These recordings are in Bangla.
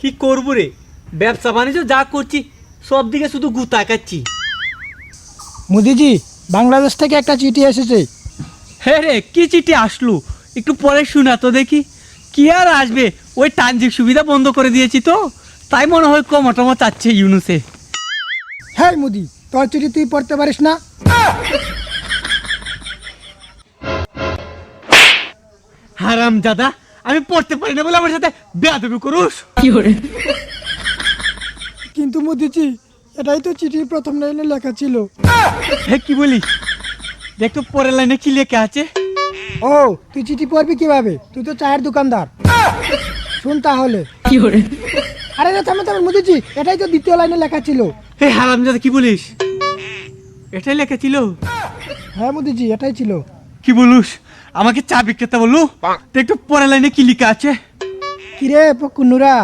কি করবো রে, ব্যবসা বাণিজ্য যা করছি সব দিকে শুধু গুতা কাচ্ছি। মোদিজি, বাংলাদেশ থেকে একটা চিঠি এসেছে। হ্যাঁ রে, কি চিঠি আসলো? একটু পরে শোনা তো দেখি। কি আর আসবে, ওই ট্রানজিট সুবিধা বন্ধ করে দিয়েছি তো, তাই মনে হয় কমটমো চাচ্ছে ইউনুসে। হ্যাঁ মোদি, তোর চিঠি তুই পড়তে পারিস না? হারাম দাদা, আমি পড়তে পারি না বলে আমার সাথে বেয়াদবি করুস? কিন্তু মোদিজি, এটাই তো চিঠির প্রথম লাইনে লেখা ছিল। হ্যাঁ, কি বলিস? দেখ তো পরের লাইনে কি লেখা আছে। ও, তুই চিঠি পড়বি কিভাবে? তুই তো চায়ের দোকানদার। শুন তাহলে। আরে রে, থামে থামে মোদিজি, এটাই তো দ্বিতীয় লাইনে লেখা ছিল। হে হারাম দাদা, কি বলিস? এটাই লেখা ছিল? হ্যাঁ মোদিজি, এটাই ছিল। কি বলুস? আমাকে চা বিক্রেতা বললু, দেখ তো পরের লাইনে কি লেখা আছে। কিরে পকুনুরা,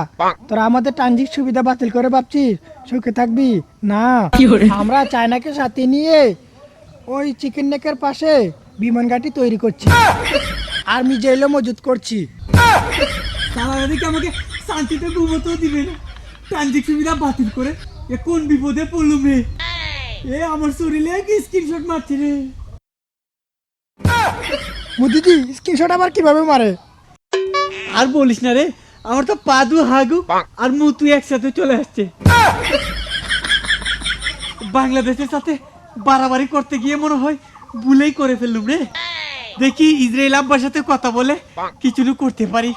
তোরা আমাদের ট্রানজিট সুবিধা বাতিল করে ভাবছিস সুখে থাকবি? না, আমরা চায়নাকে সাথে নিয়ে ওই চিকেন নেকের পাশে বিমান ঘাঁটি তৈরি করছি, আর মিজাইলও মজুত করছি। সারা দিকে আমাকে শান্তিতে ঘুমোতেও দিবে না, ট্রানজিট সুবিধা বাতিল করে। এ কোন বিপদে পড়লুম রে? এ আমার শরীরে কি স্ক্রিনশট মারছে রে। মোদিজি, স্ক্রিনশট আবার কিভাবে মারে? আর বলিস না রে, আমার তো পাদু হাগু আর মুতু একসাথে চলে আসছে। বাংলাদেশের সাথে বাড়াবাড়ি করতে গিয়ে মনে হয় ভুলেই করে ফেললুম রে। দেখি ইসরায়েল আব্বার সাথে কথা বলে কিছু করতে পারি।